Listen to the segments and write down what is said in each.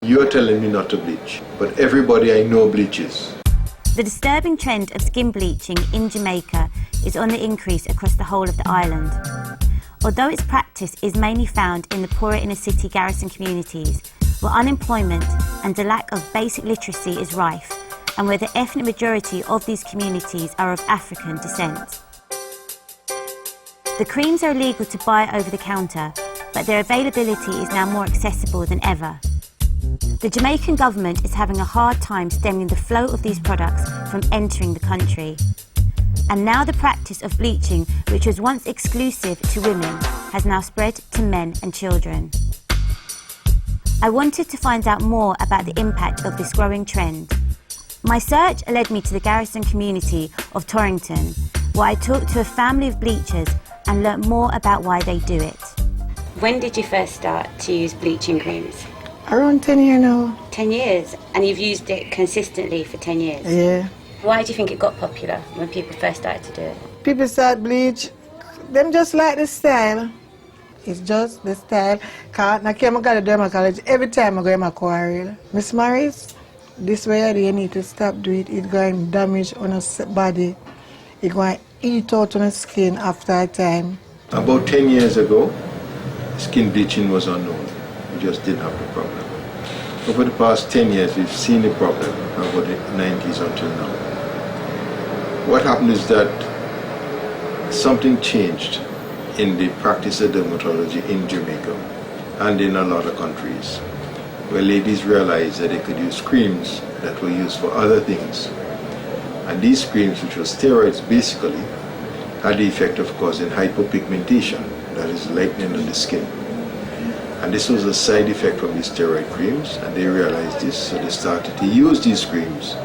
You're telling me not to bleach, but everybody I know bleaches. The disturbing trend of skin bleaching in Jamaica is on the increase across the whole of the island. Although its practice is mainly found in the poorer inner city garrison communities, where unemployment and the lack of basic literacy is rife, and where the ethnic majority of these communities are of African descent. The creams are illegal to buy over the counter, but their availability is now more accessible than ever. The Jamaican government is having a hard time stemming the flow of these products from entering the country. And now the practice of bleaching, which was once exclusive to women, has now spread to men and children. I wanted to find out more about the impact of this growing trend. My search led me to the garrison community of Torrington, where I talked to a family of bleachers and learnt more about why they do it. When did you first start to use bleaching creams? Around 10 years now. 10 years? And you've used it consistently for 10 years? Yeah. Why do you think it got popular when people first started to do it? People start bleach, them just like the style. It's just the style. Cause I came to dermatologist every time I go in my quarrel. Miss Maris, this way you need to stop doing it. It's going to damage on your body. It's going to eat out on the skin after a time. About 10 years ago, skin bleaching was unknown. We just didn't have the problem. Over the past 10 years, we've seen the problem about the 90s until now. What happened is that something changed in the practice of dermatology in Jamaica and in a lot of countries, where ladies realized that they could use creams that were used for other things. And these creams, which were steroids basically, had the effect of causing hypopigmentation, that is lightening of the skin. And this was a side effect from these steroid creams, and they realized this, so they started to use these creams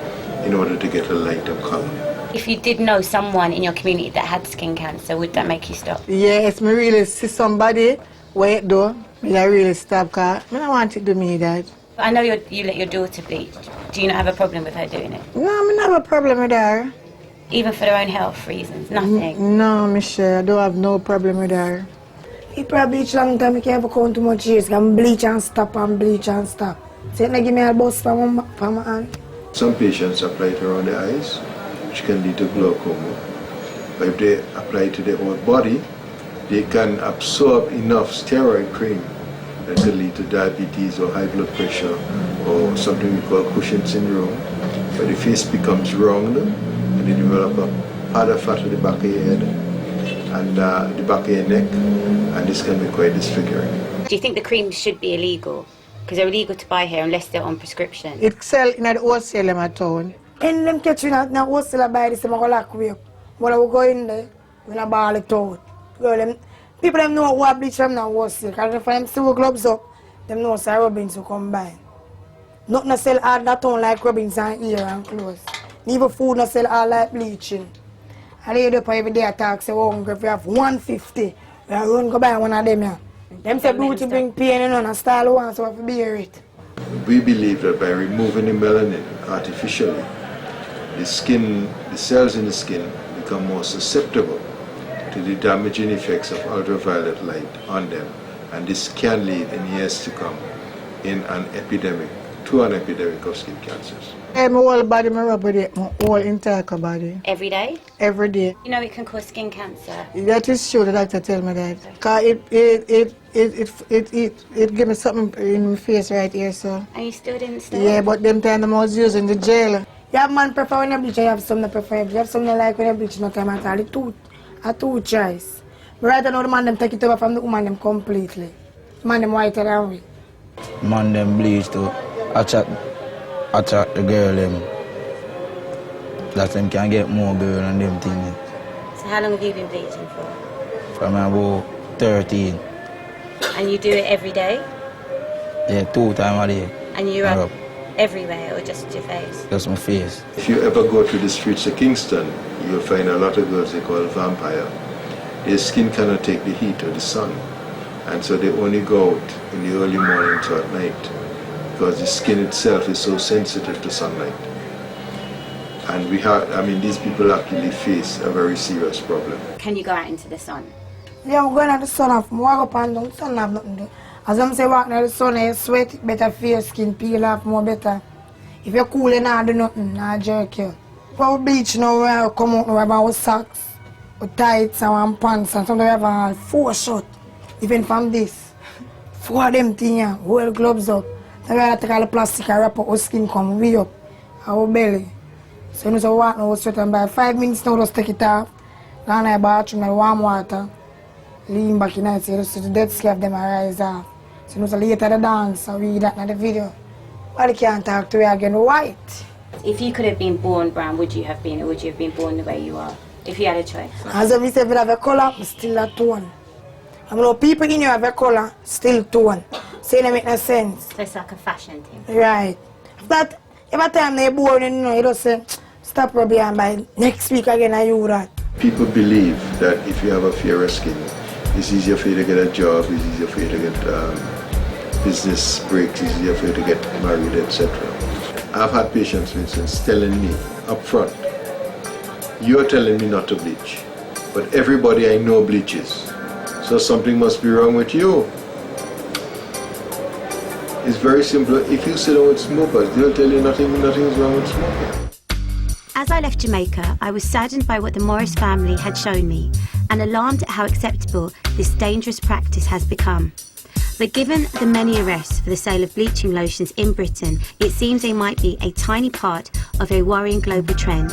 in order to get a lighter color. If you did know someone in your community that had skin cancer, would that make you stop? Yes, me really see somebody where it do, I really stop because I don't want it to do me that. I know you let your daughter bleach. Do you not have a problem with her doing it? No, I don't have a problem with her. Even for their own health reasons? Nothing? No, Michelle, I don't have no problem with her. If I bleach long time, I can't have count too much years. I can bleach and stop and bleach and stop. So it give me a bust from my hand. Some patients apply it around the eyes, which can lead to glaucoma. But if they apply it to their whole body, they can absorb enough steroid cream that could lead to diabetes or high blood pressure or something we call Cushing syndrome, where the face becomes round and they develop a powder fat at the back of your head and the back of your neck, and this can be quite disfiguring. Do you think the creams should be illegal? Because they're illegal to buy here unless they're on prescription. It sell in the wholesale in my town. And them catch you in the wholesale buy this, I'm going to lock you up. When I go in there, when I ball it out. People them know what bleach from now wholesale, because if them see gloves up, them know say rubbings will combine. Nothing to sell all that town like rubbings and ear and clothes. Even food not sell all like bleaching. I lay up every day attack say, oh, if you have 150, we are going to go buy one of them here. Them say beauty bring pain and style one, so we have to bear it. We believe that by removing the melanin artificially, the skin, the cells in the skin become more susceptible to the damaging effects of ultraviolet light on them, and this can lead in years to come to an epidemic of skin cancers. My whole body, my rub with it, my whole entire body. Every day? Every day. You know it can cause skin cancer? That is true, the doctor tell me that. Because it gave me something in my face right here, so. And you still didn't stop? Yeah, but them time I was using the gel. You have man prefer when you bleach, you have some that prefer. You have some that like when you bleach, no time at all. The two choice. But right now the man them take it over from the woman them completely. The man them whiter than we. Man them bleach to attract the girl them. That them can get more girl and them things. So how long have you been bleaching for? From about 13. And you do it every day? Yeah, 2 times a day. And you rub everywhere or just your face? Just my face. If you ever go to the streets of Kingston, you'll find a lot of girls they call vampire. Their skin cannot take the heat of the sun, and so they only go out in the early morning to at night, because the skin itself is so sensitive to sunlight. And these people actually face a very serious problem. Can you go out into the sun? Yeah, I'm going out the sun off. I walk up and down, the sun have nothing to do. As I'm say walk in the sun and you sweat, it better for your skin peel off more better. If you're cool and not do nothing, not jerk you. For bleach now, we come out now, we have our socks, our tights and our pants, and sometimes we have our 4 shorts. Even from this. 4 of them things, yeah, hold gloves up. Then we have to take all the plastic and wrap up our skin come way up, our belly. So you know, so walk now, sweat, and by 5 minutes now, just take it off. Go in the bathroom and warm water. Lean back in the night, so the dead skin of them rise off. So you know, so later the dance, I read that in the video. But I can't talk to you again, white. If you could have been born brown, would you have been, or would you have been born the way you are? If you had a choice. As I said, if you have a colour, I'm still a tone. I know people in you have a colour, still tone. So it make no sense. So it's like a fashion thing. Right. But every time they're born, you know, you just say, stop rubbing and by next week again I you that. People believe that if you have a fairer skin, it's easier for you to get a job, it's easier for you to get business breaks, it's easier for you to get married, etc. I've had patients, for instance, telling me up front, you're telling me not to bleach, but everybody I know bleaches, so something must be wrong with you. It's very simple. If you sit down with smokers, they'll tell you nothing is wrong with smoking. As I left Jamaica, I was saddened by what the Morris family had shown me and alarmed at how acceptable this dangerous practice has become. But given the many arrests for the sale of bleaching lotions in Britain, it seems they might be a tiny part of a worrying global trend.